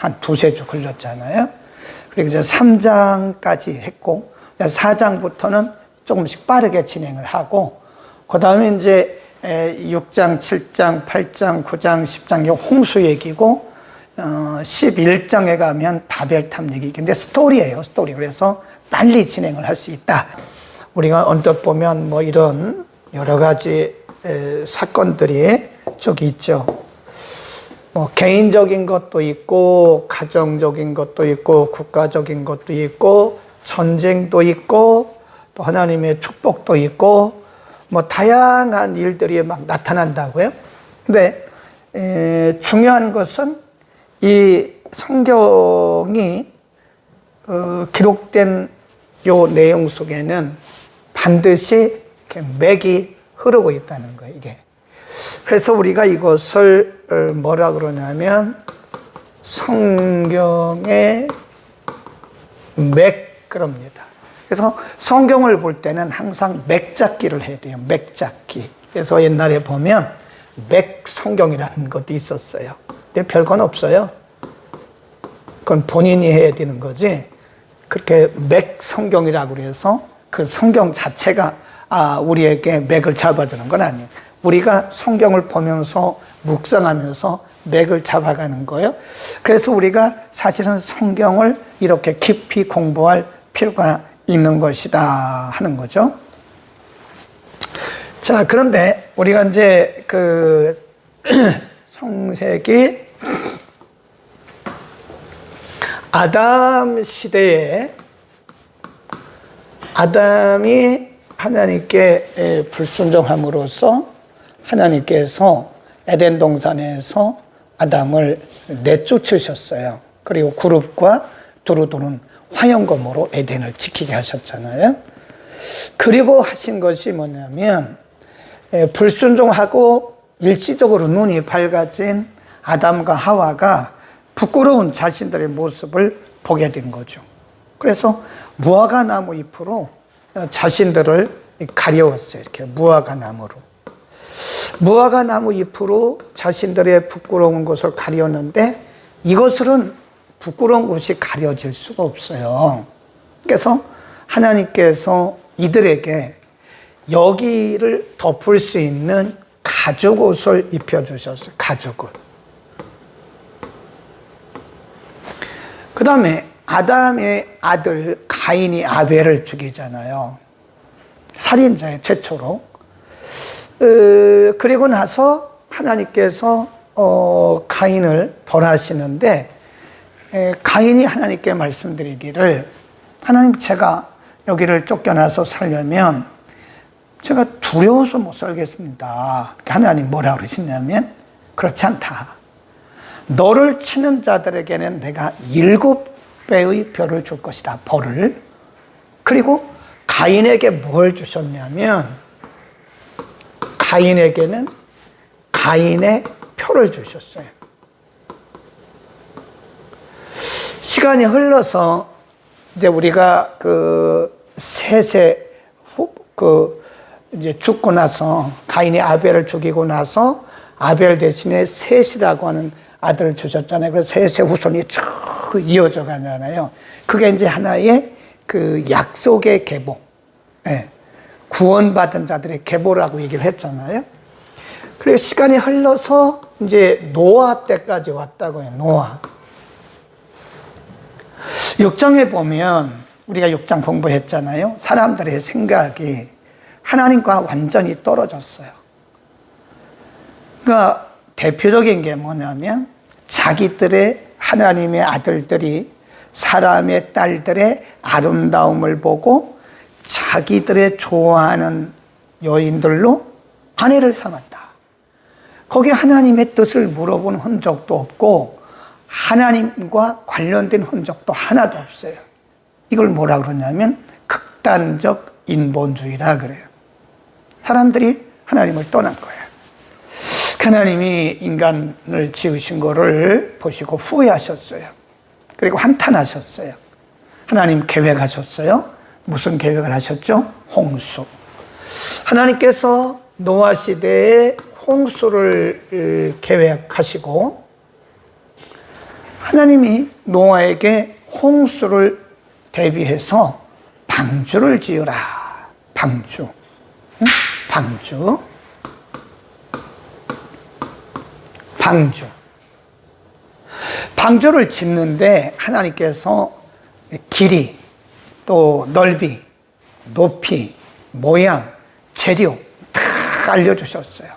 한 두세 주 걸렸잖아요. 그리고 이제 3장까지 했고, 4장부터는 조금씩 빠르게 진행을 하고, 그 다음에 이제 6장, 7장, 8장, 9장, 10장, 이 홍수 얘기고, 11장에 가면 바벨탑 얘기. 근데 스토리예요, 스토리. 그래서 빨리 진행을 할 수 있다. 우리가 언뜻 보면 뭐 이런 여러 가지 사건들이 저기 있죠. 뭐 개인적인 것도 있고, 가정적인 것도 있고, 국가적인 것도 있고, 전쟁도 있고, 또 하나님의 축복도 있고, 뭐 다양한 일들이 막 나타난다고요. 근데 중요한 것은 이 성경이 기록된 요 내용 속에는 반드시 이렇게 맥이 흐르고 있다는 거예요, 이게. 그래서 우리가 이것을 뭐라 그러냐면 성경의 맥 그럽니다. 그래서 성경을 볼 때는 항상 맥잡기를 해야 돼요. 맥잡기. 그래서 옛날에 보면 맥 성경이라는 것도 있었어요. 근데 별건 없어요. 그건 본인이 해야 되는 거지. 그렇게 맥 성경이라고 그래서 그 성경 자체가 우리에게 맥을 잡아주는 건 아니에요. 우리가 성경을 보면서 묵상하면서 맥을 잡아가는 거예요. 그래서 우리가 사실은 성경을 이렇게 깊이 공부할 필요가 있는 것이다 하는 거죠. 자, 그런데 우리가 이제 그 창세기 아담 시대에 아담이 하나님께 불순종함으로써 하나님께서 에덴 동산에서 아담을 내쫓으셨어요. 그리고 그룹과 두루두는 화영검으로 에덴을 지키게 하셨잖아요. 그리고 하신 것이 뭐냐면 불순종하고 일시적으로 눈이 밝아진 아담과 하와가 부끄러운 자신들의 모습을 보게 된 거죠. 그래서 무화과 나무 잎으로 자신들을 가려웠어요. 이렇게 무화과 나무로. 무화과 나무 잎으로 자신들의 부끄러운 것을 가렸는데 이것으로는 부끄러운 것이 가려질 수가 없어요. 그래서 하나님께서 이들에게 여기를 덮을 수 있는 가죽옷을 입혀주셨어요. 가죽옷. 그 다음에 아담의 아들 가인이 아벨을 죽이잖아요. 살인자의 최초로. 그리고 나서 하나님께서 가인을 벌하시는데 가인이 하나님께 말씀드리기를 하나님 제가 여기를 쫓겨나서 살려면 제가 두려워서 못 살겠습니다. 하나님 뭐라 그러시냐면 그렇지 않다. 너를 치는 자들에게는 내가 7배의 벌을 줄 것이다. 벌을. 그리고 가인에게 뭘 주셨냐면 가인에게는 가인의 표를 주셨어요. 시간이 흘러서 이제 우리가 셋의 이제 죽고 나서 가인이 아벨을 죽이고 나서 아벨 대신에 셋이라고 하는 아들을 주셨잖아요. 그래서 셋의 후손이 쭉 이어져 가잖아요. 그게 이제 하나의 그 약속의 계보, 구원받은 자들의 계보라고 얘기를 했잖아요. 그리고 시간이 흘러서 이제 노아 때까지 왔다고요. 노아. 6장에 보면 우리가 6장 공부했잖아요. 사람들의 생각이 하나님과 완전히 떨어졌어요. 그러니까 대표적인 게 뭐냐면 자기들의 하나님의 아들들이 사람의 딸들의 아름다움을 보고 자기들의 좋아하는 여인들로 아내를 삼았다. 거기에 하나님의 뜻을 물어본 흔적도 없고 하나님과 관련된 흔적도 하나도 없어요. 이걸 뭐라 그러냐면 극단적 인본주의라 그래요. 사람들이 하나님을 떠난 거예요. 하나님이 인간을 지으신 거를 보시고 후회하셨어요. 그리고 한탄하셨어요. 하나님 계획하셨어요. 무슨 계획을 하셨죠? 홍수. 하나님께서 노아 시대에 홍수를 계획하시고 하나님이 노아에게 홍수를 대비해서 방주를 지으라. 방주. 응? 방주. 방주. 방주를 짓는데 하나님께서 길이, 또 넓이, 높이, 모양, 재료 다 알려주셨어요.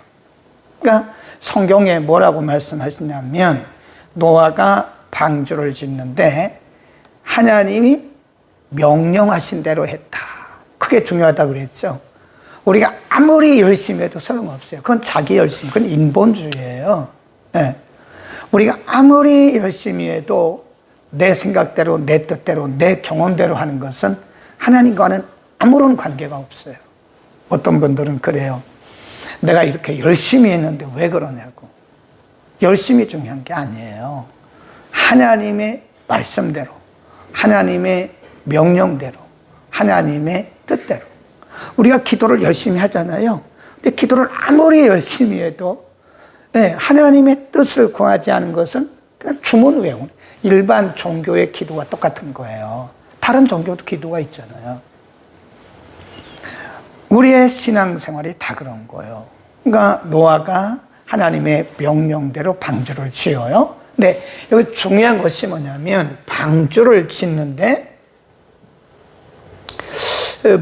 그러니까 성경에 뭐라고 말씀하시냐면 노아가 방주를 짓는데 하나님이 명령하신 대로 했다. 그게 중요하다고 그랬죠. 우리가 아무리 열심히 해도 소용없어요. 그건 자기 열심, 그건 인본주의예요. 네. 우리가 아무리 열심히 해도 내 생각대로, 내 뜻대로, 내 경험대로 하는 것은 하나님과는 아무런 관계가 없어요. 어떤 분들은 그래요. 내가 이렇게 열심히 했는데 왜 그러냐고. 열심히 중요한 게 아니에요. 하나님의 말씀대로, 하나님의 명령대로, 하나님의 뜻대로. 우리가 기도를 열심히 하잖아요. 근데 기도를 아무리 열심히 해도 하나님의 뜻을 구하지 않은 것은 그냥 주문 외우는 일반 종교의 기도와 똑같은 거예요. 다른 종교도 기도가 있잖아요. 우리의 신앙생활이 다 그런 거예요. 그러니까 노아가 하나님의 명령대로 방주를 지어요. 근데 여기 중요한 것이 뭐냐면 방주를 짓는데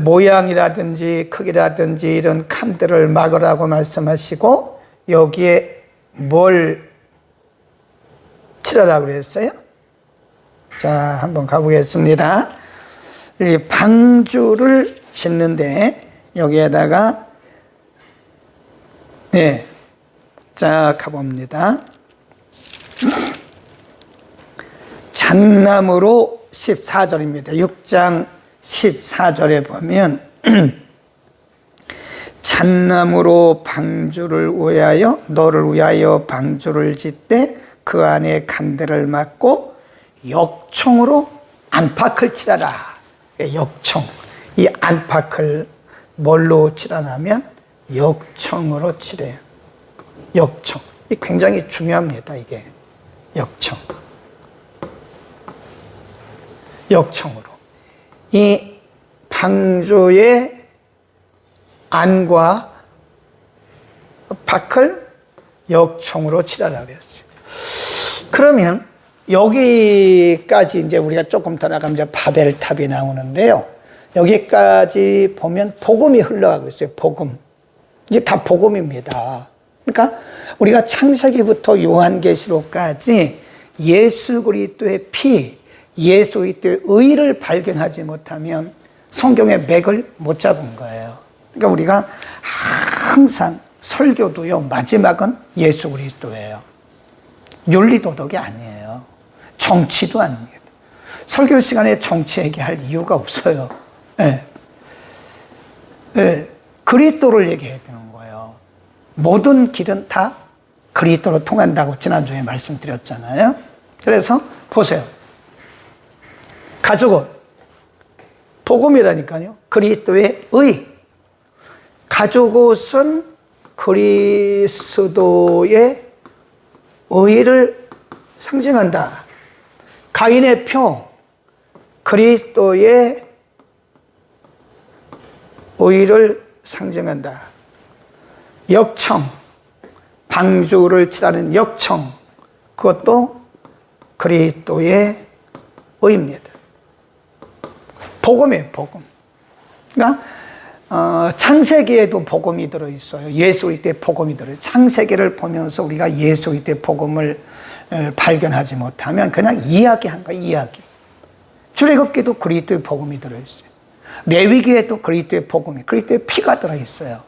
모양이라든지 크기라든지 이런 칸들을 막으라고 말씀하시고 여기에 뭘 칠하라고 그랬어요? 자, 한번 가보겠습니다. 이 방주를 짓는데 여기에다가 자, 가봅니다. 잣나무로 14절입니다. 6장 14절에 보면 잣나무로 방주를 위하여 너를 위하여 방주를 짓되 그 안에 간들을 막고 역청으로 안팎을 칠하라. 역청. 이 안팎을 뭘로 칠하냐면 역청으로 칠해요. 역청. 이 굉장히 중요합니다. 이게 역청. 역청으로. 이 방주의 안과 밖을 역청으로 칠하라고 했어요. 그러면 여기까지 이제 우리가 조금 더 나가면 이제 바벨탑이 나오는데요. 여기까지 보면 복음이 흘러가고 있어요. 복음. 이게 다 복음입니다. 그러니까 우리가 창세기부터 요한계시록까지 예수 그리스도의 피, 예수 그리스도의 의를 발견하지 못하면 성경의 맥을 못 잡은 거예요. 그러니까 우리가 항상 설교도요, 마지막은 예수 그리스도예요. 윤리도덕이 아니에요. 정치도 아닙니다. 설교 시간에 정치 얘기할 이유가 없어요. 그리스도를 얘기해야 되는 거예요. 모든 길은 다 그리스도로 통한다고 지난주에 말씀드렸잖아요. 그래서 보세요. 가족은 복음이라니까요. 그리스도의 의. 가족옷은 그리스도의 의를 상징한다. 가인의 표, 그리스도의 의를 상징한다. 역청, 방주를 칠하는 역청, 그것도 그리스도의 의입니다. 복음이에요, 복음. 그러니까 창세기에도 복음이 들어있어요. 예수 그리스도의 복음이 들어있어요. 창세기를 보면서 우리가 예수 그리스도의 복음을 발견하지 못하면 그냥 이야기한 거예요, 이야기. 출애굽기도 그리스도의 복음이 들어있어요. 레위기에도 그리스도의 복음이, 그리스도의 피가 들어있어요.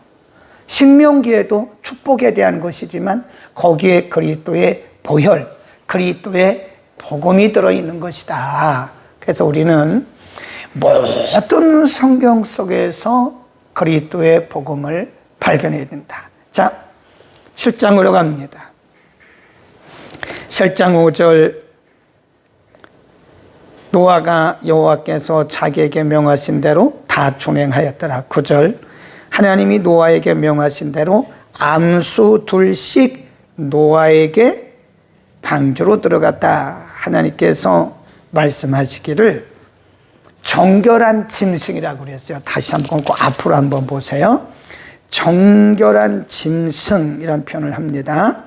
신명기에도 축복에 대한 것이지만 거기에 그리스도의 보혈, 그리스도의 복음이 들어있는 것이다. 그래서 우리는 모든 성경 속에서 그리스도의 복음을 발견해야 된다. 자, 7장으로 갑니다. 7장 5절 노아가 여호와께서 자기에게 명하신 대로 다 준행하였더라. 9절 하나님이 노아에게 명하신 대로 암수 둘씩 노아에게 방주로 들어갔다. 하나님께서 말씀하시기를 정결한 짐승이라고 그랬어요. 다시 한번 꼭 앞으로 한번 보세요. 정결한 짐승이라는 표현을 합니다.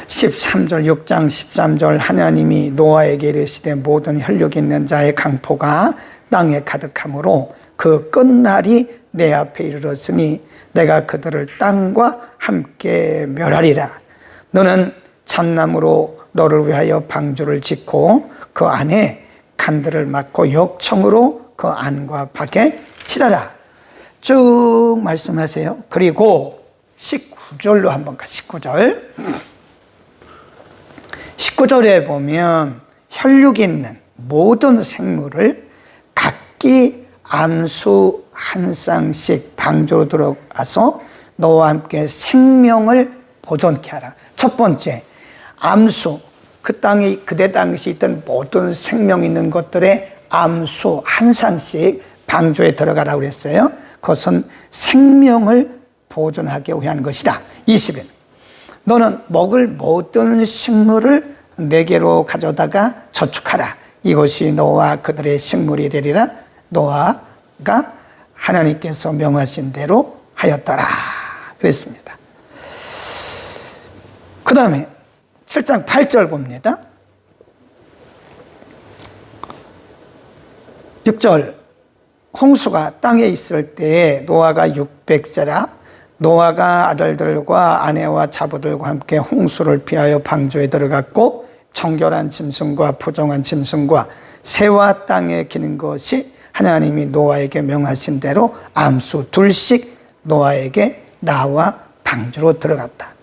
13절 6장 13절 하나님이 노아에게 이르시되 모든 혈육 있는 자의 강포가 땅에 가득하므로 그 끝날이 내 앞에 이르렀으니 내가 그들을 땅과 함께 멸하리라. 너는 잣나무로 너를 위하여 방주를 짓고 그 안에 간들을 막고 역청으로 그 안과 밖에 칠하라. 쭉 말씀하세요. 그리고 19절로 한번 가. 19절에 보면 혈육이 있는 모든 생물을 각기 암수 한 쌍씩 방주로 들어가서 너와 함께 생명을 보존케 하라. 첫 번째, 암수. 그 땅에 그때 당시 있던 모든 생명 있는 것들의 암수 한 쌍씩 방주에 들어가라고 그랬어요. 그것은 생명을 보존하기 위한 것이다. 20일. 너는 먹을 모든 식물을 내게로 가져다가 저축하라. 이것이 너와 그들의 식물이 되리라. 노아가 하나님께서 명하신 대로 하였더라. 그랬습니다. 그 다음에 7장 8절 봅니다. 6절 홍수가 땅에 있을 때에 노아가 600세라 노아가 아들들과 아내와 자부들과 함께 홍수를 피하여 방주에 들어갔고 정결한 짐승과 부정한 짐승과 새와 땅에 기는 것이 하나님이 노아에게 명하신 대로 암수 둘씩 노아에게 나와 방주로 들어갔다.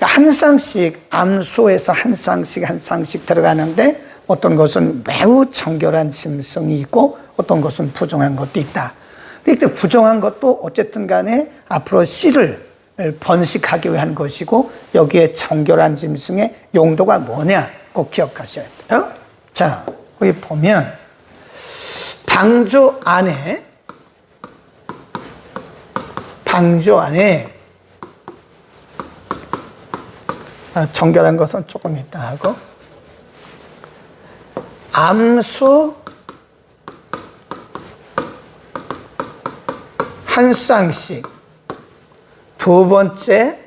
한 쌍씩 암수에서 한 쌍씩 들어가는데 어떤 것은 매우 정결한 짐승이 있고 어떤 것은 부정한 것도 있다. 그런데 부정한 것도 어쨌든 간에 앞으로 씨를 번식하기 위한 것이고 여기에 정결한 짐승의 용도가 뭐냐 꼭 기억하셔야 돼요. 자, 여기 보면 방주 안에 정결한 것은 조금 이따 하고 암수 한 쌍씩 두 번째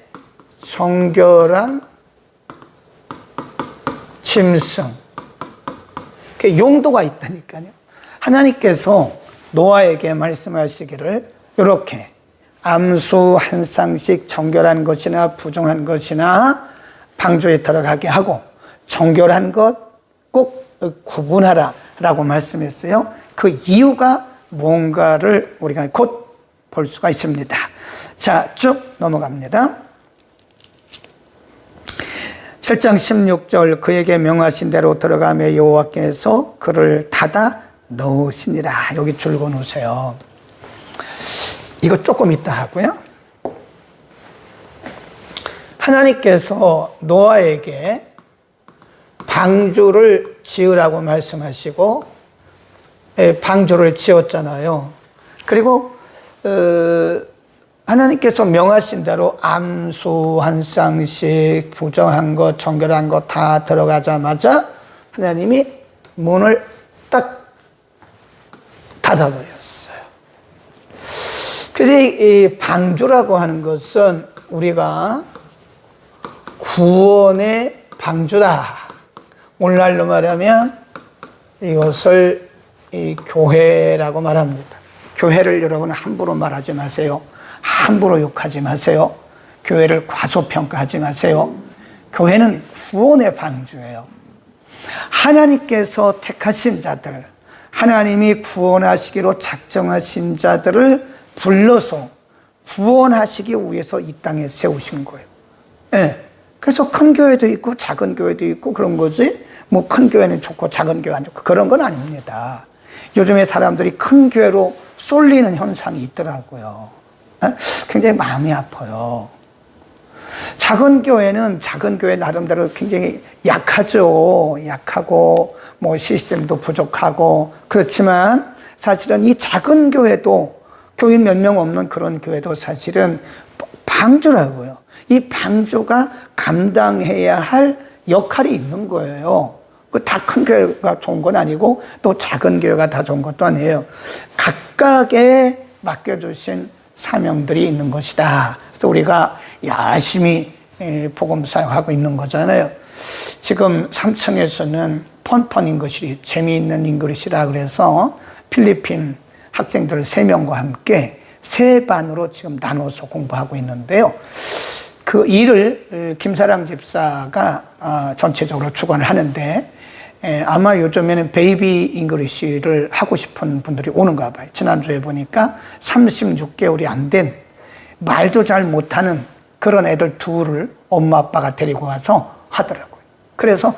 정결한 짐승 용도가 있다니까요. 하나님께서 노아에게 말씀하시기를 이렇게 암수 한 쌍씩 정결한 것이나 부정한 것이나 방주에 들어가게 하고 정결한 것 꼭 구분하라 라고 말씀했어요. 그 이유가 뭔가를 우리가 곧 볼 수가 있습니다. 자, 쭉 넘어갑니다. 7장 16절 그에게 명하신 대로 들어가며 여호와께서 그를 닫아 넣으시니라. 여기 줄거 놓으세요. 이거 조금 이따 하고요. 하나님께서 노아에게 방주를 지으라고 말씀하시고 방주를 지었잖아요. 그리고 하나님께서 명하신 대로 암수 한 쌍씩 부정한 것 정결한 것 다 들어가자마자 하나님이 문을 딱 닫아버렸어요. 그래서 이 방주라고 하는 것은 우리가 구원의 방주다. 오늘날로 말하면 이것을 이 교회라고 말합니다. 교회를 여러분 함부로 말하지 마세요. 함부로 욕하지 마세요. 교회를 과소평가하지 마세요. 교회는 구원의 방주예요. 하나님께서 택하신 자들, 하나님이 구원하시기로 작정하신 자들을 불러서 구원하시기 위해서 이 땅에 세우신 거예요. 네. 그래서 큰 교회도 있고 작은 교회도 있고 그런 거지 뭐 큰 교회는 좋고 작은 교회 안 좋고 그런 건 아닙니다. 요즘에 사람들이 큰 교회로 쏠리는 현상이 있더라고요. 굉장히 마음이 아파요. 작은 교회는 작은 교회 나름대로 굉장히 약하죠. 약하고 뭐 시스템도 부족하고 그렇지만 사실은 이 작은 교회도 교인 몇 명 없는 그런 교회도 사실은 방주라고요. 이 방주가 감당해야 할 역할이 있는 거예요. 다 큰 교회가 좋은 건 아니고 또 작은 교회가 다 좋은 것도 아니에요. 각각의 맡겨주신 사명들이 있는 것이다. 그래서 우리가 열심히 복음 사역하고 있는 거잖아요. 지금 3층에서는 펀펀 잉글리시, 재미있는 잉글리시라 그래서 필리핀 학생들 3명과 함께 3반으로 지금 나눠서 공부하고 있는데요. 그 일을 김사랑 집사가 전체적으로 주관을 하는데 아마 요즘에는 베이비 잉글리시를 하고 싶은 분들이 오는가 봐요. 지난주에 보니까 36개월이 안 된 말도 잘 못하는 그런 애들 둘을 엄마 아빠가 데리고 와서 하더라고요. 그래서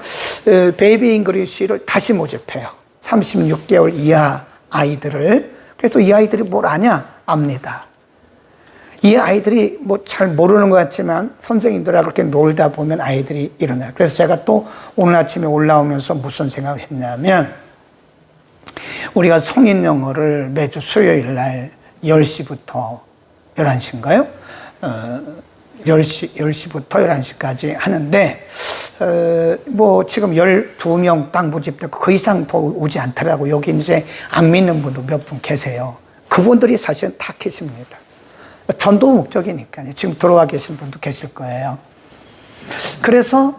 베이비 잉글리시를 다시 모집해요. 36개월 이하 아이들을. 그래서 이 아이들이 뭘 아냐? 압니다. 이 아이들이 뭐 잘 모르는 것 같지만 선생님들하고 그렇게 놀다 보면 아이들이 일어나요. 그래서 제가 또 오늘 아침에 올라오면서 무슨 생각을 했냐면, 우리가 성인 영어를 매주 수요일 날 10시부터 11시인가요? 10시부터 11시까지 하는데, 뭐 지금 12명 딱 모집되고 그 이상 더 오지 않더라고. 여기 이제 안 믿는 분도 몇 분 계세요. 그분들이 사실은 다 계십니다. 전도 목적이니까요. 지금 들어와 계신 분도 계실 거예요. 그래서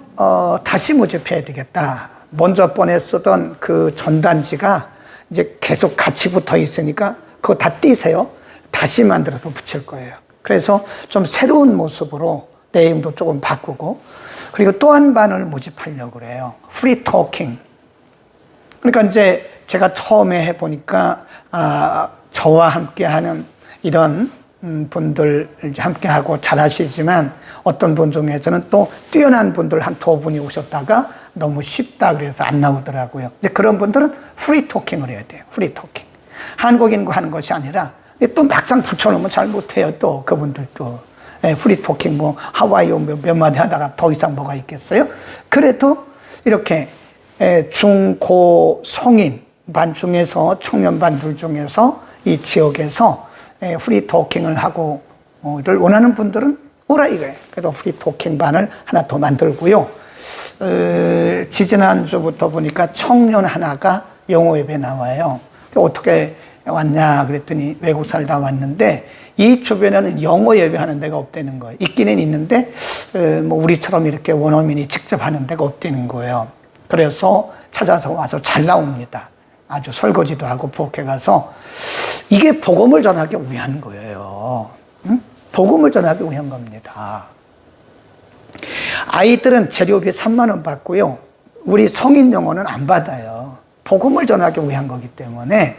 다시 모집해야 되겠다. 먼저 보냈었던 그 전단지가 이제 계속 같이 붙어 있으니까 그거 다 띄세요. 다시 만들어서 붙일 거예요. 그래서 좀 새로운 모습으로 내용도 조금 바꾸고, 그리고 또 한 반을 모집하려고 그래요. 프리 토킹. 그러니까 이제 제가 처음에 해보니까 저와 함께하는 이런 분들 이제 함께하고 잘하시지만, 어떤 분 중에서는 또 뛰어난 분들 한 2분이 오셨다가 너무 쉽다 그래서 안 나오더라고요. 이제 그런 분들은 프리 토킹을 해야 돼요. 프리 토킹. 한국인과 하는 것이 아니라 또 막상 붙여놓으면 잘 못해요. 또 그분들도. 프리 토킹 뭐 하와이어 몇 마디 하다가 더 이상 뭐가 있겠어요? 그래도 이렇게 중, 고, 성인 반 중에서, 청년반들 중에서 이 지역에서 프리 토킹을 하고 를 원하는 분들은 오라 이거예요. 그래서 프리 토킹 반을 하나 더 만들고요. 지지난주부터 보니까 청년 하나가 영어 예배 나와요. 어떻게 왔냐 그랬더니 외국 살다 왔는데, 이 주변에는 영어 예배하는 데가 없다는 거예요. 있기는 있는데 뭐 우리처럼 이렇게 원어민이 직접 하는 데가 없다는 거예요. 그래서 찾아서 와서 잘 나옵니다. 아주 설거지도 하고 부엌에 가서. 이게 복음을 전하기 위한 거예요. 응? 복음을 전하기 위한 겁니다. 아이들은 재료비 3만 원 받고요. 우리 성인 영어는 안 받아요. 복음을 전하기 위한 거기 때문에.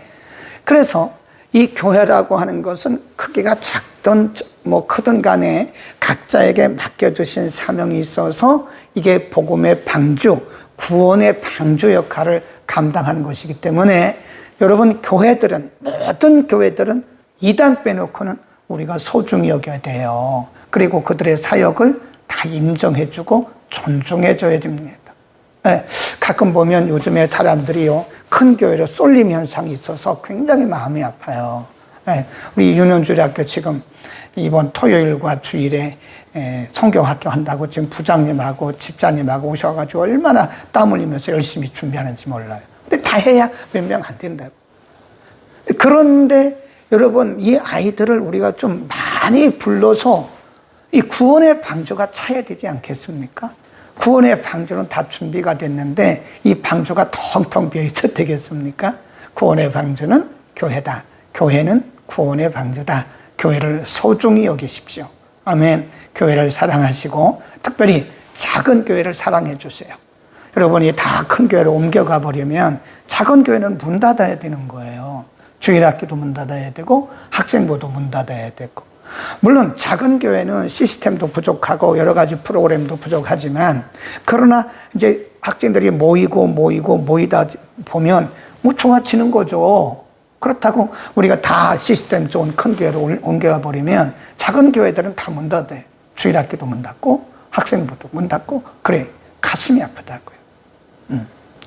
그래서 이 교회라고 하는 것은 크기가 작든 뭐 크든 간에 각자에게 맡겨주신 사명이 있어서 이게 복음의 방주, 구원의 방주 역할을 감당하는 것이기 때문에, 여러분 교회들은, 모든 교회들은 이단 빼놓고는 우리가 소중히 여겨야 돼요. 그리고 그들의 사역을 다 인정해주고 존중해줘야 됩니다. 네, 가끔 보면 요즘에 사람들이요, 큰 교회로 쏠림 현상이 있어서 굉장히 마음이 아파요. 네, 우리 윤현주학교 지금 이번 토요일과 주일에 성경학교 한다고 지금 부장님하고 집사님하고 오셔가지고 얼마나 땀 흘리면서 열심히 준비하는지 몰라요. 근데 다 해야 몇 명 안 된다고. 그런데 여러분, 이 아이들을 우리가 좀 많이 불러서 이 구원의 방주가 차야 되지 않겠습니까? 구원의 방주는 다 준비가 됐는데 이 방주가 텅텅 비어있어도 되겠습니까? 구원의 방주는 교회다. 교회는 구원의 방주다. 교회를 소중히 여기십시오. 아멘. 교회를 사랑하시고 특별히 작은 교회를 사랑해 주세요. 여러분이 다 큰 교회로 옮겨가 버리면 작은 교회는 문 닫아야 되는 거예요. 주일학교도 문 닫아야 되고 학생부도 문 닫아야 되고. 물론 작은 교회는 시스템도 부족하고 여러 가지 프로그램도 부족하지만, 그러나 이제 학생들이 모이다 보면 뭐 좋아지는 거죠. 그렇다고 우리가 다 시스템 좋은 큰 교회로 옮겨가 버리면 작은 교회들은 다 문 닫아요. 주일학교도 문 닫고 학생부도 문 닫고. 그래, 가슴이 아프다고요.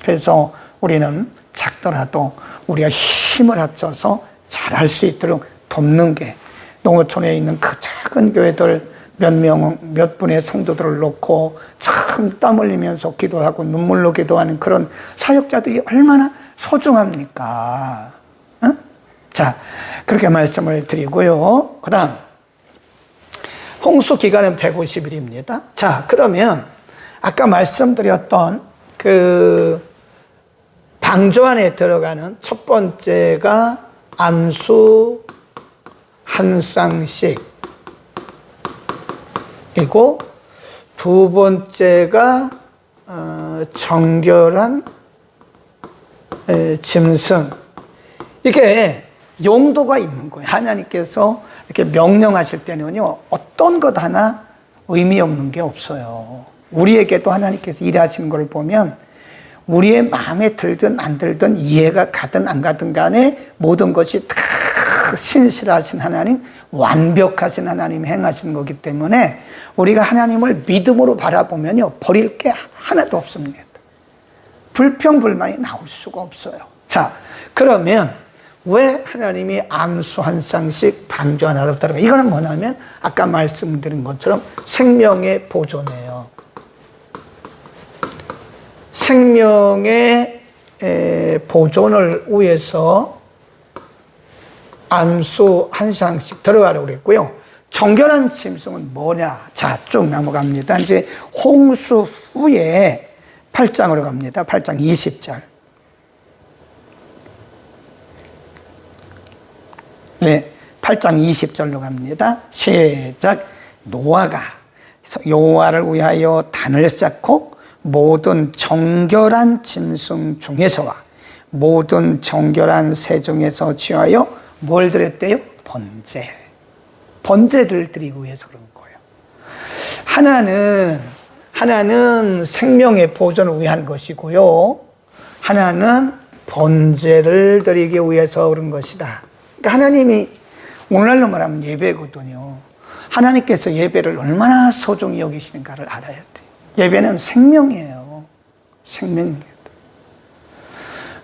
그래서 우리는 작더라도 우리가 힘을 합쳐서 잘할 수 있도록 돕는 게, 농어촌에 있는 그 작은 교회들 몇 분의 성도들을 놓고 참 땀 흘리면서 기도하고 눈물로 기도하는 그런 사역자들이 얼마나 소중합니까? 응? 자, 그렇게 말씀을 드리고요. 그 다음, 홍수 기간은 150일입니다. 자, 그러면 아까 말씀드렸던 그 방주 안에 들어가는 첫 번째가 안수 한 쌍씩, 그리고 두 번째가 정결한 짐승. 이게 용도가 있는 거예요. 하나님께서 이렇게 명령하실 때는요, 어떤 것 하나 의미 없는 게 없어요. 우리에게도 하나님께서 일하시는 걸 보면 우리의 마음에 들든 안 들든 이해가 가든 안 가든 간에 모든 것이 다 신실하신 하나님, 완벽하신 하나님 행하시는 거기 때문에 우리가 하나님을 믿음으로 바라보면요, 버릴 게 하나도 없습니다. 불평불만이 나올 수가 없어요. 자, 그러면 왜 하나님이 암수 한 쌍씩 방주 하나로 따라가? 이거는 뭐냐면 아까 말씀드린 것처럼 생명의 보존이에요. 생명의 보존을 위해서 암수 한 쌍씩 들어가라고 그랬고요. 정결한 짐승은 뭐냐? 자, 쭉 넘어갑니다. 이제 홍수 후에 8장으로 갑니다. 8장 20절. 네, 8장 20절로 갑니다. 시작. 노아가 여호와를 위하여 단을 쌓고 모든 정결한 짐승 중에서와 모든 정결한 새 중에서 취하여 뭘 드렸대요? 번제. 번제를 드리기 위해서 그런 거예요. 하나는 생명의 보존을 위한 것이고요. 하나는 번제를 드리기 위해서 그런 것이다. 그러니까 하나님이 오늘날로 말하면 예배거든요. 하나님께서 예배를 얼마나 소중히 여기시는가를 알아야 돼요. 예배는 생명이에요. 생명입니다.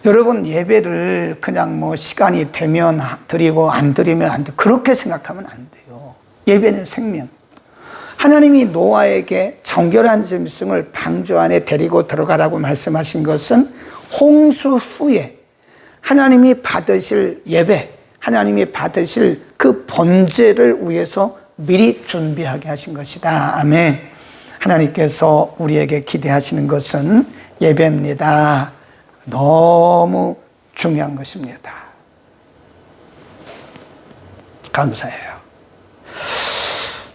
여러분, 예배를 그냥 뭐 시간이 되면 드리고 안 드리면 안 돼. 그렇게 생각하면 안 돼요. 예배는 생명. 하나님이 노아에게 정결한 짐승을 방주 안에 데리고 들어가라고 말씀하신 것은 홍수 후에 하나님이 받으실 예배, 하나님이 받으실 그 번제를 위해서 미리 준비하게 하신 것이다. 아멘. 하나님께서 우리에게 기대하시는 것은 예배입니다. 너무 중요한 것입니다. 감사해요.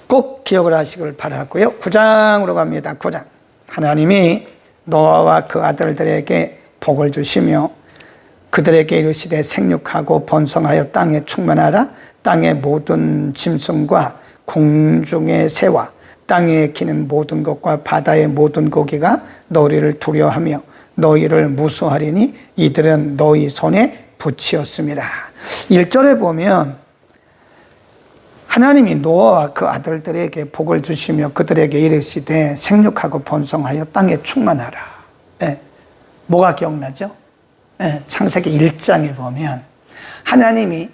꼭 기억을 하시길 바라고요. 9장으로 갑니다. 9장. 하나님이 노아와 그 아들들에게 복을 주시며 그들에게 이르시되 생육하고 번성하여 땅에 충만하라. 땅의 모든 짐승과 공중의 새와 땅에 기는 모든 것과 바다의 모든 고기가 너희를 두려워하며 너희를 무수하리니 이들은 너희 손에 붙이었습니다. 1절에 보면 하나님이 노아와 그 아들들에게 복을 주시며 그들에게 이르시되 생육하고 번성하여 땅에 충만하라. 네. 뭐가 기억나죠? 네. 창세기 1장에 보면 하나님이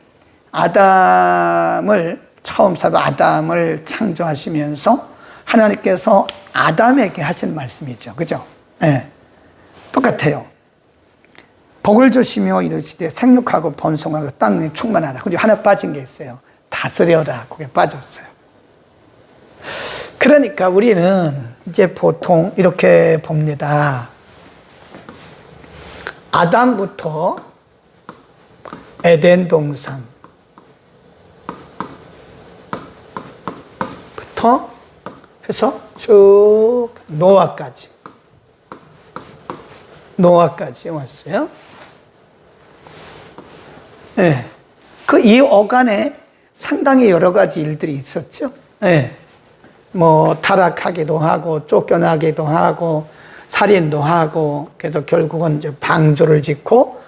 처음 사도 아담을 창조하시면서 하나님께서 아담에게 하신 말씀이죠. 그죠? 네. 똑같아요. 복을 주시며 이르시되 생육하고 번성하고 땅에 충만하라. 그리고 하나 빠진 게 있어요. 다스려라. 그게 빠졌어요. 그러니까 우리는 이제 보통 이렇게 봅니다. 아담부터 에덴 동산부터 해서 쭉 노아까지 왔어요. 네. 그 이 어간에 상당히 여러 가지 일들이 있었죠. 네. 뭐 타락하기도 하고 쫓겨나기도 하고 살인도 하고 그래서 결국은 이제 방주를 짓고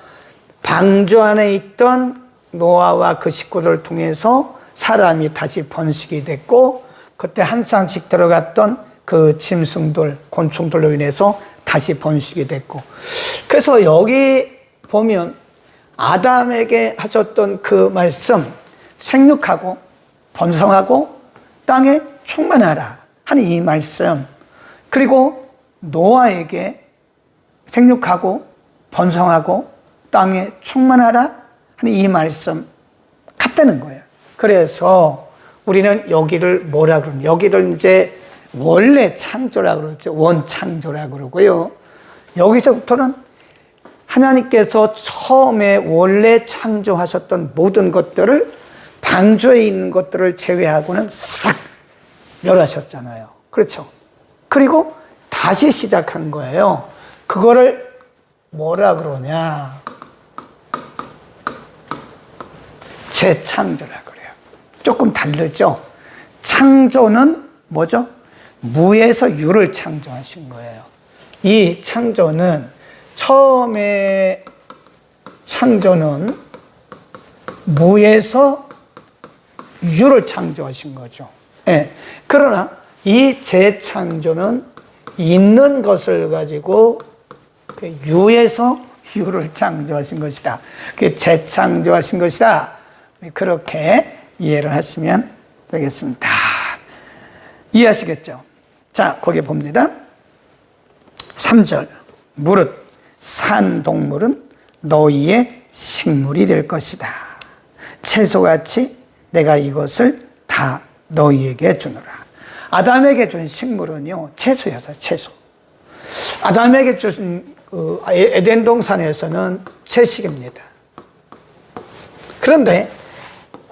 방주 안에 있던 노아와 그 식구를 통해서 사람이 다시 번식이 됐고 그때 한 쌍씩 들어갔던 그 짐승들, 곤충들로 인해서 다시 번식이 됐고 그래서 여기 보면 아담에게 하셨던 그 말씀 생육하고 번성하고 땅에 충만하라 하는 이 말씀, 그리고 노아에게 생육하고 번성하고 땅에 충만하라 하는 이 말씀 같다는 거예요. 그래서 우리는 여기를 뭐라 그러냐, 여기를 이제 원래 창조라 그러죠. 원창조라 그러고요. 여기서부터는 하나님께서 처음에 원래 창조하셨던 모든 것들을, 방주에 있는 것들을 제외하고는 싹 멸하셨잖아요. 그렇죠. 그리고 다시 시작한 거예요. 그거를 뭐라 그러냐, 재창조라 그래요. 조금 다르죠. 창조는 뭐죠? 무에서 유를 창조하신 거예요. 이 창조는, 처음에 창조는 무에서 유를 창조하신 거죠. 네. 그러나 이 재창조는 있는 것을 가지고 유에서 유를 창조하신 것이다. 그게 재창조하신 것이다. 그렇게 이해를 하시면 되겠습니다. 이해하시겠죠? 자, 거기 봅니다. 3절. 무릇 산 동물은 너희의 식물이 될 것이다. 채소같이 내가 이것을 다 너희에게 주노라. 아담에게 준 식물은요, 채소였어요. 채소. 아담에게 준 에덴 동산에서는 채식입니다. 그런데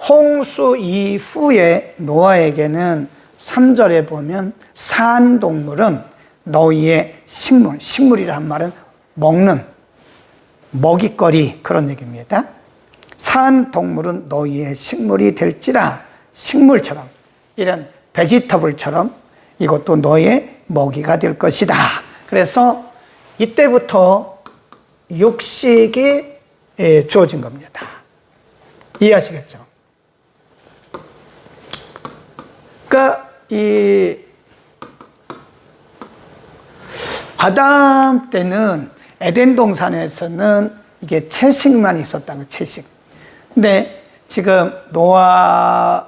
홍수 이후에 노아에게는 3절에 보면 산 동물은 너희의 식물, 식물이란 말은 먹는, 먹잇거리, 그런 얘기입니다. 산 동물은 너희의 식물이 될지라. 식물처럼, 이런 베지터블처럼 이것도 너희의 먹이가 될 것이다. 그래서 이때부터 육식이 주어진 겁니다. 이해하시겠죠? 그러니까 이 아담 때는, 에덴 동산에서는 이게 채식만 있었다고, 채식. 근데 지금 노아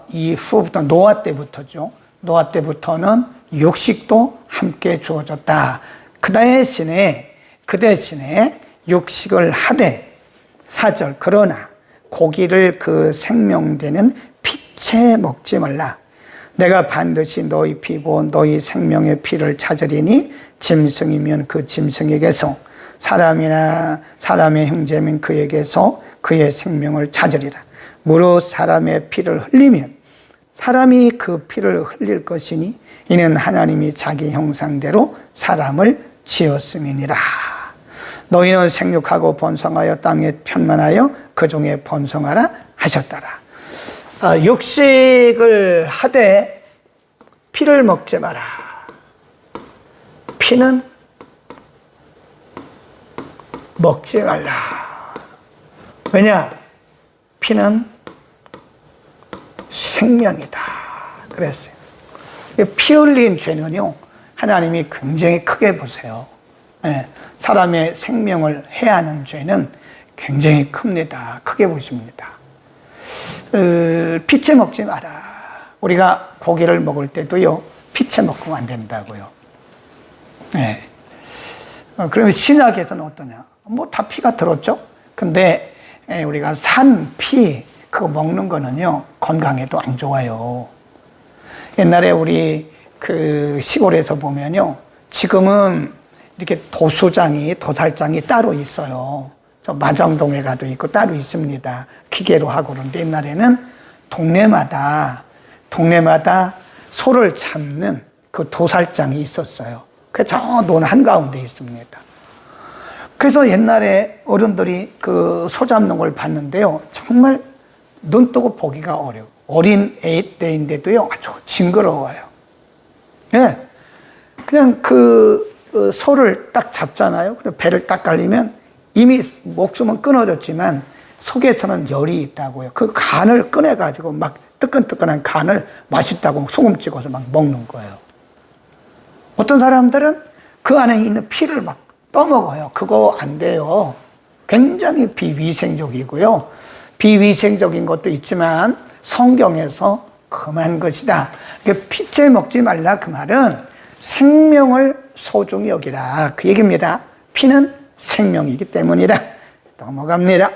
이후부터, 노아 때부터죠. 노아 때부터는 육식도 함께 주어졌다. 그 대신에 육식을 하되, 4절, 그러나 고기를 그 생명되는 피채 먹지 말라. 내가 반드시 너희 피고 너희 생명의 피를 찾으리니 짐승이면 그 짐승에게서, 사람이나 사람의 형제면 그에게서 그의 생명을 찾으리라. 무릇 사람의 피를 흘리면 사람이 그 피를 흘릴 것이니 이는 하나님이 자기 형상대로 사람을 지었음이니라. 너희는 생육하고 번성하여 땅에 편만하여 그 중에 번성하라 하셨더라. 육식을 하되 피를 먹지 마라. 피는 먹지 말라. 왜냐? 피는 생명이다. 그랬어요. 피 흘린 죄는요, 하나님이 굉장히 크게 보세요. 네, 사람의 생명을 해하는 죄는 굉장히 큽니다. 크게 보십니다. 피채 먹지 마라. 우리가 고기를 먹을 때도요, 피채 먹으면 안 된다고요. 네. 그러면 신약에서는 어떠냐? 뭐 다 피가 들었죠? 근데 우리가 산 피, 그거 먹는 거는요, 건강에도 안 좋아요. 옛날에 우리 그 시골에서 보면요, 지금은 이렇게 도살장이 따로 있어요. 저 마정동에 가도 있고 따로 있습니다. 기계로 하고. 그런데 옛날에는 동네마다 소를 잡는 그 도살장이 있었어요. 그래서 저 논 한가운데 있습니다. 그래서 옛날에 어른들이 그 소 잡는 걸 봤는데요, 정말 눈 뜨고 보기가 어려워. 어린 애 때인데도요, 아주 징그러워요. 예. 그냥 그 소를 딱 잡잖아요. 그리고 배를 딱 갈리면 이미 목숨은 끊어졌지만 속에서는 열이 있다고요. 그 간을 꺼내가지고 막 뜨끈뜨끈한 간을 맛있다고 소금 찍어서 막 먹는 거예요. 어떤 사람들은 그 안에 있는 피를 막 떠먹어요. 그거 안 돼요. 굉장히 비위생적이고요. 비위생적인 것도 있지만 성경에서 금한 것이다. 피째 먹지 말라 그 말은 생명을 소중히 여기라 그 얘기입니다. 피는 생명이기 때문이다. 넘어갑니다.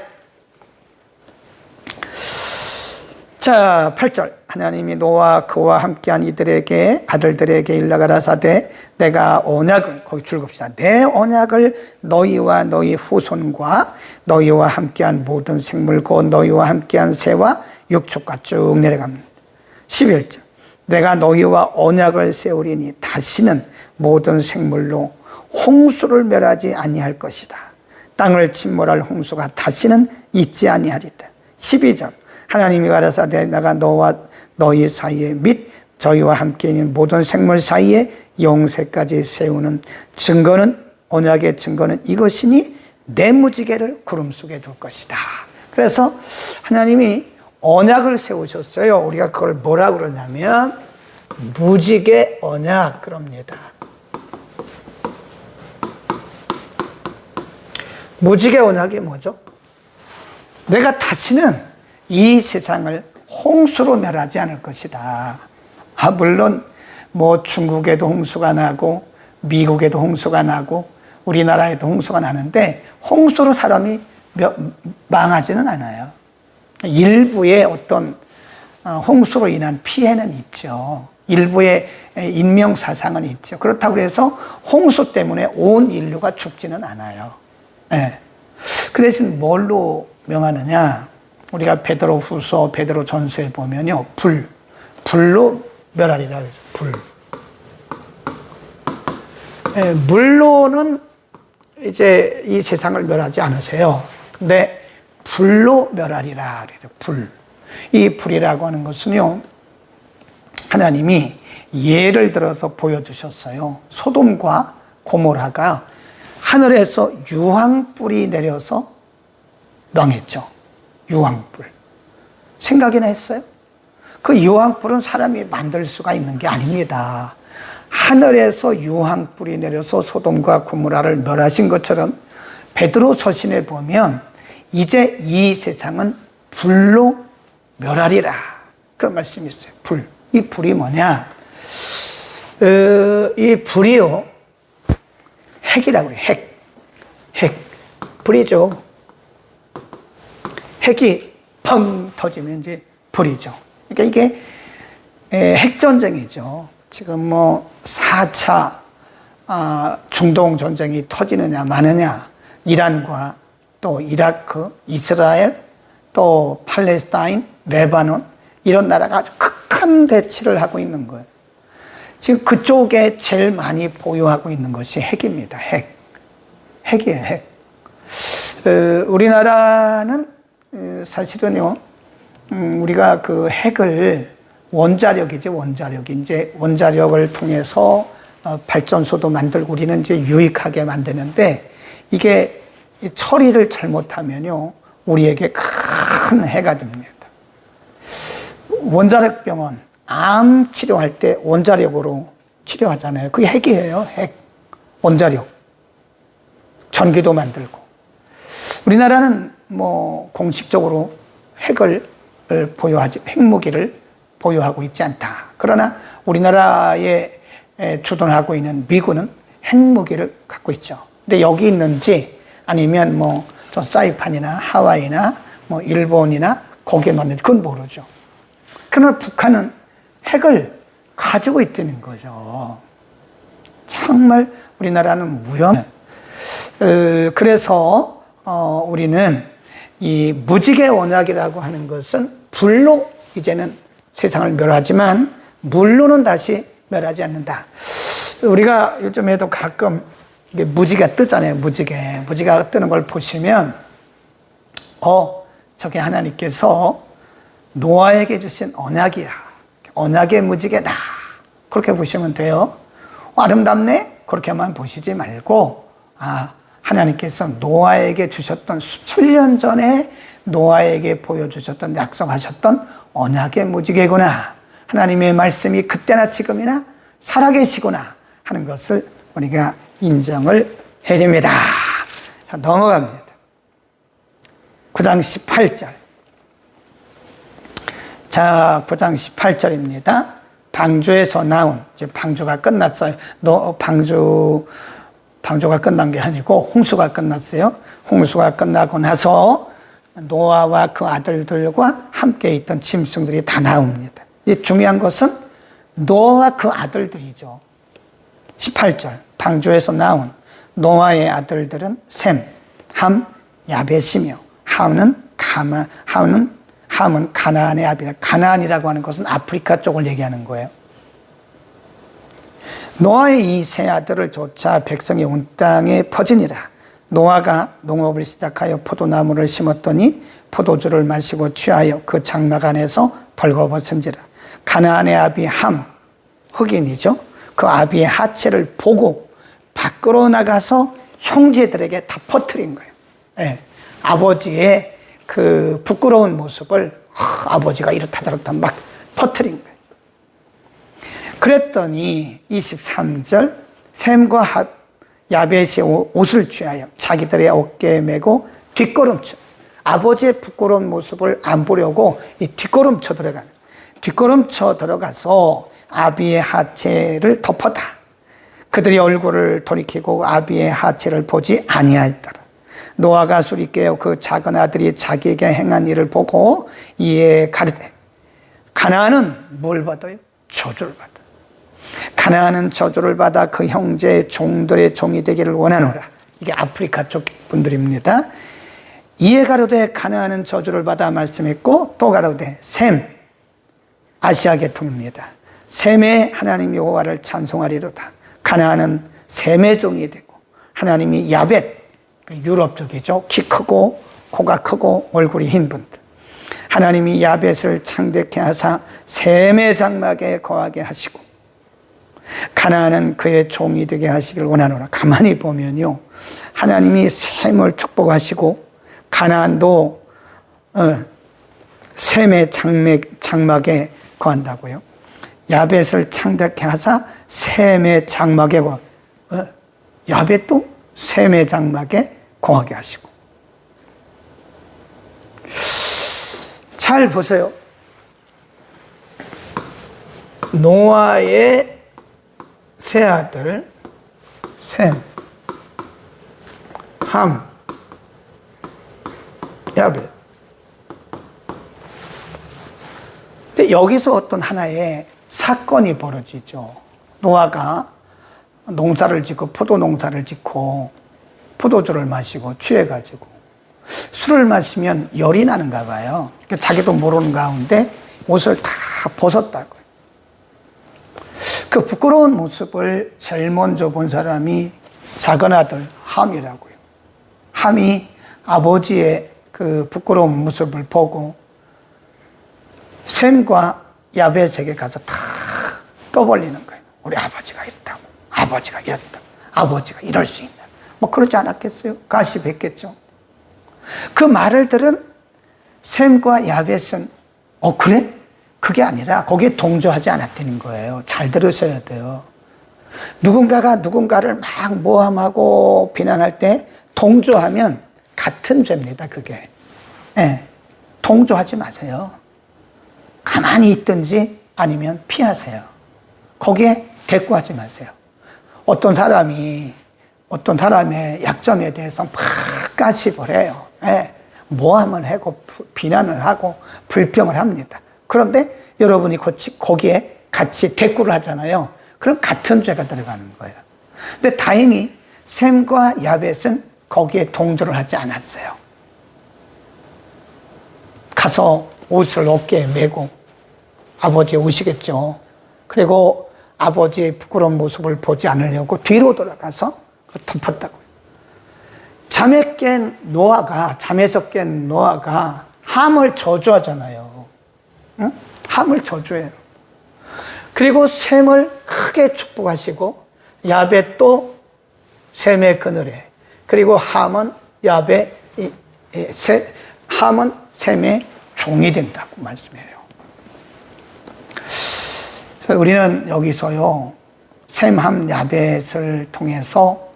자, 8절. 하나님이 노아와 그와 함께한 이들에게 아들들에게 일러가라사대 내가 언약을, 거기 줄겁시다. 내 언약을 너희와 너희 후손과 너희와 함께한 모든 생물 곧 너희와 함께한 새와 육축과 쭉 내려갑니다. 11절. 내가 너희와 언약을 세우리니 다시는 모든 생물로 홍수를 멸하지 아니할 것이다. 땅을 침몰할 홍수가 다시는 있지 아니하리라. 12절. 하나님이 가라사대 내가 너와 너희 사이에 및 저희와 함께 있는 모든 생물 사이에 영세까지 세우는 증거는 언약의 증거는 이것이니 내 무지개를 구름 속에 둘 것이다. 그래서 하나님이 언약을 세우셨어요. 우리가 그걸 뭐라 그러냐면 무지개 언약 그럽니다. 무지개 언약이 뭐죠? 내가 다시는 이 세상을 홍수로 멸하지 않을 것이다. 물론 뭐 중국에도 홍수가 나고 미국에도 홍수가 나고 우리나라에도 홍수가 나는데 홍수로 사람이 망하지는 않아요. 일부의 어떤 홍수로 인한 피해는 있죠. 일부의 인명사상은 있죠. 그렇다고 해서 홍수 때문에 온 인류가 죽지는 않아요. 네. 그 대신 뭘로 명하느냐? 우리가 베드로후서, 베드로전서에 보면요, 불로 멸하리라 그러죠. 불. 예, 물로는 이제 이 세상을 멸하지 않으세요. 근데 불로 멸하리라 그러죠. 불. 이 불이라고 하는 것은요, 하나님이 예를 들어서 보여주셨어요. 소돔과 고모라가 하늘에서 유황불이 내려서 망했죠. 유황불. 생각이나 했어요? 그 유황불은 사람이 만들 수가 있는 게 아닙니다. 하늘에서 유황불이 내려서 소돔과 고모라를 멸하신 것처럼 베드로 서신에 보면 이제 이 세상은 불로 멸하리라. 그런 말씀이 있어요. 불. 이 불이 뭐냐? 이 불이요. 핵이라고 그래요. 핵. 불이죠. 핵이 펑 터지면 이제 불이죠. 그러니까 이게 핵전쟁이죠. 지금 뭐 4차 중동 전쟁이 터지느냐 마느냐, 이란과 또 이라크, 이스라엘, 또 팔레스타인, 레바논 이런 나라가 아주 극한 대치를 하고 있는 거예요. 지금 그쪽에 제일 많이 보유하고 있는 것이 핵입니다. 핵이에요. 핵. 우리나라는 사실은요, 우리가 그 핵을 원자력이지, 이제 원자력을 통해서 발전소도 만들고 우리는 이제 유익하게 만드는데 이게 처리를 잘못하면요, 우리에게 큰 해가 됩니다. 원자력 병원, 암 치료할 때 원자력으로 치료하잖아요. 그게 핵이에요, 핵. 원자력. 전기도 만들고. 우리나라는 뭐 공식적으로 핵무기를 보유하고 있지 않다. 그러나 우리나라에 주둔하고 있는 미군은 핵무기를 갖고 있죠. 근데 여기 있는지 아니면 뭐 저 사이판이나 하와이나 뭐 일본이나 거기에 넣는지 그건 모르죠. 그러나 북한은 핵을 가지고 있다는 거죠. 정말 우리나라는 위험해. 그래서 우리는 이 무지개 언약이라고 하는 것은 불로 이제는 세상을 멸하지만 물로는 다시 멸하지 않는다. 우리가 요즘에도 가끔 이게 무지개가 뜨잖아요. 무지개가 뜨는 걸 보시면 저게 하나님께서 노아에게 주신 언약이야. 언약의 무지개다. 그렇게 보시면 돼요. 아름답네? 그렇게만 보시지 말고 하나님께서 노아에게 주셨던 수천 년 전에 노아에게 보여주셨던 약속하셨던 언약의 무지개구나. 하나님의 말씀이 그때나 지금이나 살아계시구나 하는 것을 우리가 인정을 해야 됩니다. 자, 넘어갑니다. 9장 18절. 자, 9장 18절입니다. 방주에서 나온, 이제 방주가 끝났어요. 방주가 끝난 게 아니고 홍수가 끝났어요. 홍수가 끝나고 나서 노아와 그 아들들과 함께 있던 짐승들이 다 나옵니다. 이 중요한 것은 노아와 그 아들들이죠. 18절, 방주에서 나온 노아의 아들들은 셈, 함, 야벳이며 함은 가나안의 아비다. 가나안이라고 하는 것은 아프리카 쪽을 얘기하는 거예요. 노아의 이 세 아들을 쫓아 백성이 온 땅에 퍼지니라. 노아가 농업을 시작하여 포도나무를 심었더니 포도주를 마시고 취하여 그 장막 안에서 벌거벗은지라. 가나안의 아비 함, 흑인이죠. 그 아비의 하체를 보고 밖으로 나가서 형제들에게 다 퍼뜨린 거예요. 네. 아버지의 그 부끄러운 모습을 아버지가 이렇다 저렇다 막 퍼뜨린 거예요. 그랬더니 23절 셈과 야벳이 옷을 취하여 자기들의 어깨에 메고 뒷걸음쳐. 아버지의 부끄러운 모습을 안 보려고 이 뒷걸음쳐 들어가서 아비의 하체를 덮었다. 그들이 얼굴을 돌이키고 아비의 하체를 보지 아니하였더라. 노아가 술이 깨어 그 작은 아들이 자기에게 행한 일을 보고 이에 가르되 가나안은 뭘 받아요? 저주를 받아. 가나안은 저주를 받아 그 형제의 종들의 종이 되기를 원하노라. 이게 아프리카 쪽 분들입니다. 이에 가로되 가나안은 저주를 받아 말씀했고 또 가로되 셈, 아시아 계통입니다. 셈의 하나님 여호와를 찬송하리로다. 가나안은 셈의 종이 되고 하나님이 야벳, 유럽 쪽이죠. 키 크고 코가 크고 얼굴이 흰 분들. 하나님이 야벳을 창대케 하사 셈의 장막에 거하게 하시고 가나안은 그의 종이 되게 하시길 원하노라. 가만히 보면요, 하나님이 셈을 축복하시고 가나안도 셈의 장막에 거한다고요. 야벳을 창대케 하사 셈의 장막에 야벳도 셈의 장막에 거하게 하시고. 잘 보세요. 노아의 세 아들 셈, 함, 야벳. 근데 여기서 어떤 하나의 사건이 벌어지죠. 노아가 농사를 짓고 포도 농사를 짓고 포도주를 마시고 취해가지고 술을 마시면 열이 나는가 봐요. 그러니까 자기도 모르는 가운데 옷을 다 벗었다고요. 그 부끄러운 모습을 제일 먼저 본 사람이 작은 아들 함이라고요. 함이 아버지의 그 부끄러운 모습을 보고 셈과 야벳에게 가서 다 떠벌리는 거예요. 우리 아버지가 이렇다고, 아버지가 이렇다, 아버지가 이럴 수 있나. 뭐 그러지 않았겠어요? 가시했겠죠. 그 말을 들은 셈과 야벳은 그래? 그게 아니라 거기에 동조하지 않았다는 거예요. 잘 들으셔야 돼요. 누군가가 누군가를 막 모함하고 비난할 때 동조하면 같은 죄입니다. 그게. 네, 동조하지 마세요. 가만히 있든지 아니면 피하세요. 거기에 대꾸하지 마세요. 어떤 사람의 약점에 대해서 막 가십을 해요. 네, 모함을 하고 비난을 하고 불평을 합니다. 그런데 여러분이 거기에 같이 대꾸를 하잖아요. 그럼 같은 죄가 들어가는 거예요. 근데 다행히 셈과 야벳은 거기에 동조를 하지 않았어요. 가서 옷을 어깨에 메고 아버지 오시겠죠. 그리고 아버지의 부끄러운 모습을 보지 않으려고 뒤로 돌아가서 덮었다고요. 잠에서 깬 노아가 함을 저주하잖아요. 응? 함을 저주해요. 그리고 셈을 크게 축복하시고 야벳도 셈의 그늘에, 그리고 함은 셈의 종이 된다고 말씀해요. 우리는 여기서요, 셈, 함, 야벳을 통해서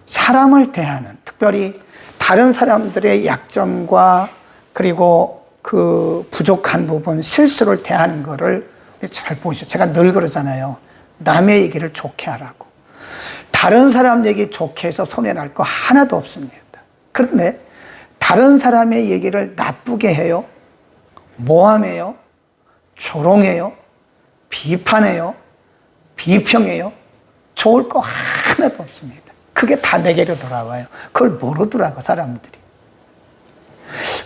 사람을 대하는, 특별히 다른 사람들의 약점과 그리고 그 부족한 부분, 실수를 대하는 거를 잘 보시죠. 제가 늘 그러잖아요. 남의 얘기를 좋게 하라고. 다른 사람 얘기 좋게 해서 손해날 거 하나도 없습니다. 그런데 다른 사람의 얘기를 나쁘게 해요. 모함해요. 조롱해요. 비판해요. 비평해요. 좋을 거 하나도 없습니다. 그게 다 내게로 돌아와요. 그걸 모르더라고, 사람들이.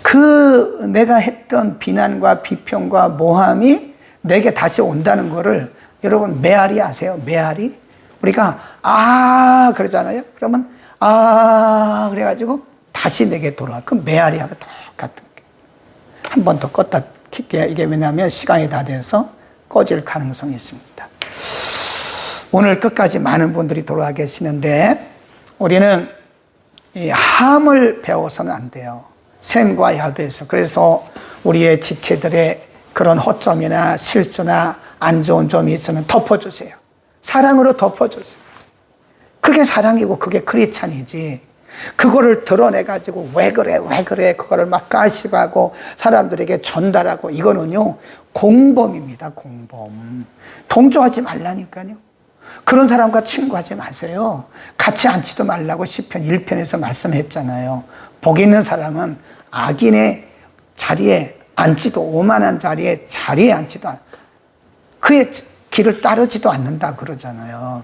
그 내가 했던 비난과 비평과 모함이 내게 다시 온다는 거를 여러분 메아리 아세요? 메아리? 우리가 그러잖아요. 그러면 그래가지고 다시 내게 돌아와. 그 메아리하고 똑같은 게. 한 번 더 껐다 킬게요. 이게 왜냐하면 시간이 다 돼서 꺼질 가능성이 있습니다. 오늘 끝까지 많은 분들이 돌아와 계시는데 우리는 이 함을 배워서는 안 돼요. 셈과 야벳에서. 그래서 우리의 지체들의 그런 허점이나 실수나 안 좋은 점이 있으면 덮어주세요. 사랑으로 덮어주세요. 그게 사랑이고 그게 크리스찬이지. 그거를 드러내가지고 왜 그래 그거를 막 가십하고 사람들에게 전달하고 이거는요 공범입니다. 공범. 동조하지 말라니까요. 그런 사람과 친구하지 마세요. 같이 앉지도 말라고 시편 1편에서 말씀했잖아요. 복 있는 사람은 악인의 자리에 앉지도, 오만한 자리에 앉지도 않, 그의 길을 따르지도 않는다 그러잖아요.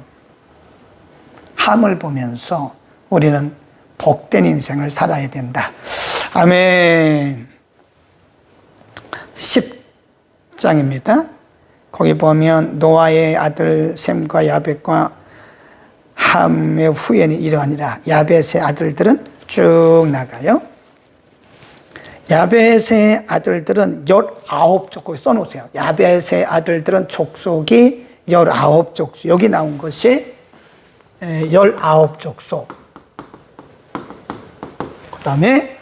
함을 보면서 우리는 복된 인생을 살아야 된다. 아멘. 10장입니다. 거기 보면 노아의 아들 셈과 야벳과 함의 후예는 이러하니라. 야벳의 아들들은 쭉 나가요. 야벳의 아들들은 19족속 써놓으세요. 야벳의 아들들은 족속이 19족속. 여기 나온 것이 19족속. 그 다음에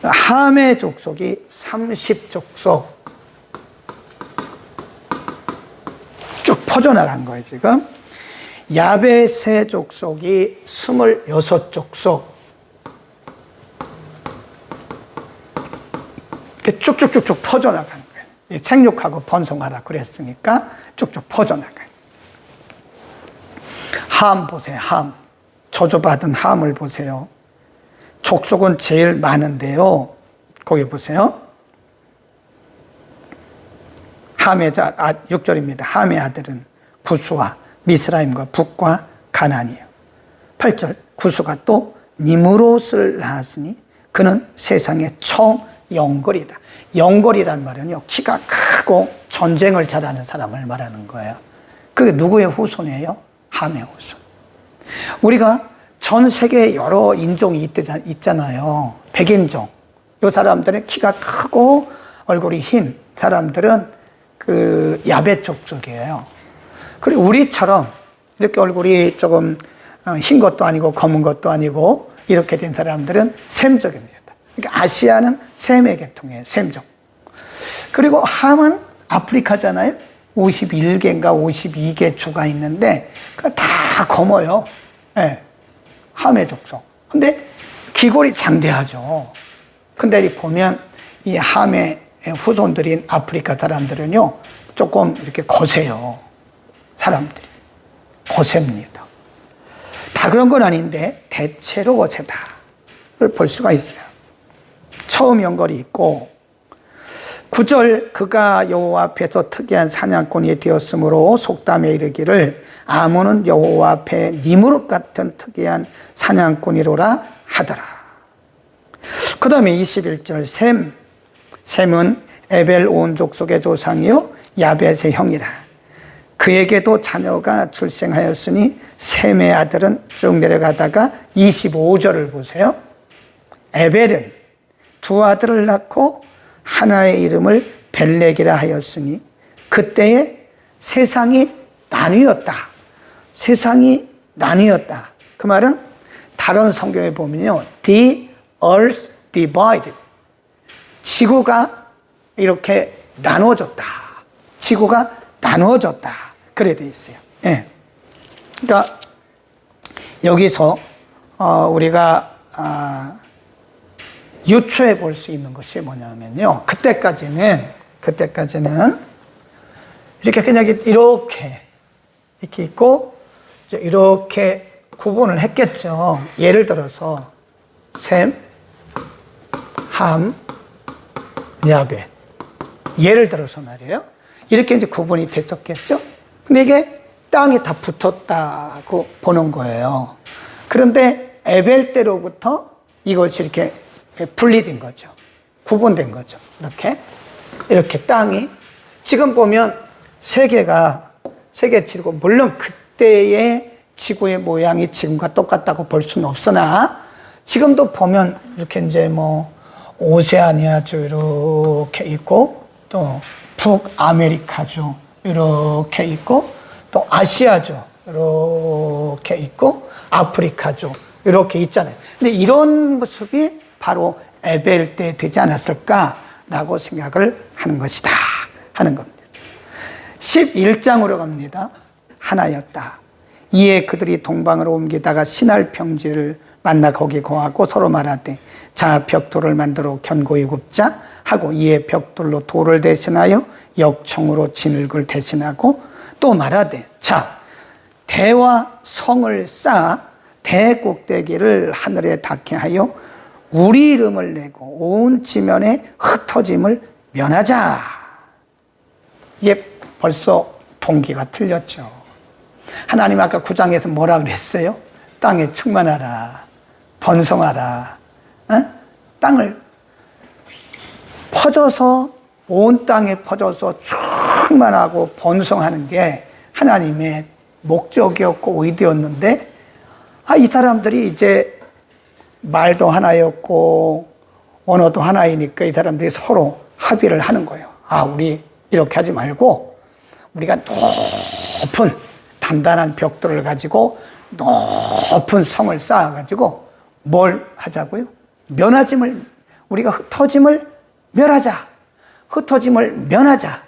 함의 족속이 30족속. 쭉 퍼져나간 거예요, 지금. 야벳의 족속이 26족속. 쭉쭉쭉쭉 퍼져나가는 거예요. 생육하고 번성하라 그랬으니까 쭉쭉 퍼져나가요. 함 보세요, 함. 저주받은 함을 보세요. 족속은 제일 많은데요. 거기 보세요. 함의 6절입니다. 함의 아들은 구수와 미스라임과 북과 가나안이에요. 8절 구수가 또 니므롯을 낳았으니 그는 세상의 영걸이다. 영걸이란 말은요, 키가 크고 전쟁을 잘하는 사람을 말하는 거예요. 그게 누구의 후손이에요? 함의 후손. 우리가 전 세계에 여러 인종이 있잖아요. 백인종. 이 사람들은 키가 크고 얼굴이 흰 사람들은 그 야벳 족속이에요. 그리고 우리처럼 이렇게 얼굴이 조금 흰 것도 아니고 검은 것도 아니고 이렇게 된 사람들은 셈족입니다. 그러니까 아시아는 셈의 계통이에요. 셈족. 그리고 함은 아프리카잖아요. 51개인가 52개 주가 있는데 다 검어요. 네. 함의 족속. 근데 기골이 장대하죠. 근데 보면 이 함의 후손들인 아프리카 사람들은요 조금 이렇게 거세요. 사람들이 거셉니다. 다 그런 건 아닌데 대체로 거세다를 볼 수가 있어요. 처음 연결이 있고 9절 그가 여호와 앞에서 특이한 사냥꾼이 되었으므로 속담에 이르기를 아몬은 여호와 앞에 니므롯 같은 특이한 사냥꾼이로라 하더라. 그 다음에 21절 셈은 에벨 온 족속의 조상이요 야벳의 형이라. 그에게도 자녀가 출생하였으니 셈의 아들은 쭉 내려가다가 25절을 보세요. 에벨은 두 아들을 낳고 하나의 이름을 벨렉이라 하였으니 그때에 세상이 나뉘었다. 세상이 나뉘었다. 그 말은 다른 성경에 보면요, the earth divided. 지구가 이렇게 나눠졌다. 지구가 나눠졌다. 그래 돼 있어요. 예. 그러니까 여기서 우리가 유추해 볼 수 있는 것이 뭐냐면요. 그때까지는 이렇게 그냥 이렇게 있고 이렇게 구분을 했겠죠. 예를 들어서 셈, 함, 야배. 예를 들어서 말이에요. 이렇게 이제 구분이 됐었겠죠. 근데 이게 땅에 다 붙었다고 보는 거예요. 그런데 에벨 때로부터 이것이 이렇게 분리된 거죠. 구분된 거죠. 이렇게 땅이 지금 보면 세계지고 물론 그때의 지구의 모양이 지금과 똑같다고 볼 수는 없으나 지금도 보면 이렇게 이제 뭐 오세아니아주 이렇게 있고 또 북아메리카주 이렇게 있고 또 아시아주 이렇게 있고 아프리카주 이렇게 있잖아요. 근데 이런 모습이 바로 에벨 때 되지 않았을까라고 생각을 하는 것이다 하는 겁니다. 11장으로 갑니다. 하나였다. 이에 그들이 동방으로 옮기다가 신할 평지를 만나 거기 거하고 서로 말하되 자 벽돌을 만들어 견고히 굽자 하고 이에 벽돌로 돌을 대신하여 역청으로 진흙을 대신하고 또 말하되 자 대와 성을 쌓아 대꼭대기를 하늘에 닿게 하여 우리 이름을 내고 온 지면에 흩어짐을 면하자. 이게 벌써 동기가 틀렸죠. 하나님 아까 9장에서 뭐라 그랬어요? 땅에 충만하라, 번성하라. 땅을 퍼져서 온 땅에 퍼져서 충만하고 번성하는 게 하나님의 목적이었고 의도였는데 이 사람들이 이제 말도 하나였고 언어도 하나이니까 이 사람들이 서로 합의를 하는 거예요. 우리 이렇게 하지 말고 우리가 높은 단단한 벽돌을 가지고 높은 성을 쌓아가지고 뭘 하자고요? 우리가 흩어짐을 멸하자. 흩어짐을 면하자.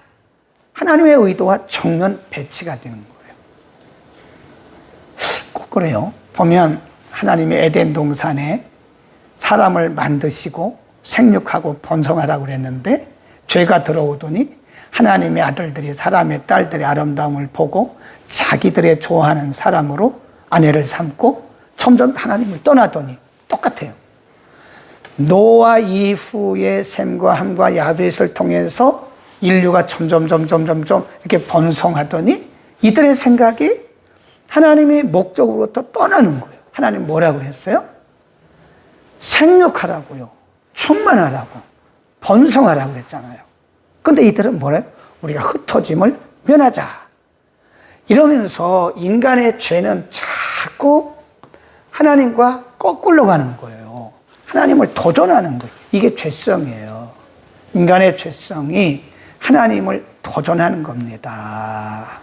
하나님의 의도와 정면 배치가 되는 거예요. 꼭 그래요. 보면 하나님의 에덴 동산에 사람을 만드시고 생육하고 번성하라고 그랬는데 죄가 들어오더니 하나님의 아들들이 사람의 딸들의 아름다움을 보고 자기들의 좋아하는 사람으로 아내를 삼고 점점 하나님을 떠나더니 똑같아요. 노아 이후의 셈과 함과 야벳을 통해서 인류가 점점 이렇게 번성하더니 이들의 생각이 하나님의 목적으로부터 떠나는 거예요. 하나님 뭐라고 그랬어요? 생육하라고요. 충만하라고. 번성하라고 그랬잖아요. 근데 이들은 뭐래요? 우리가 흩어짐을 면하자. 이러면서 인간의 죄는 자꾸 하나님과 거꾸로 가는 거예요. 하나님을 도전하는 거예요. 이게 죄성이에요. 인간의 죄성이 하나님을 도전하는 겁니다.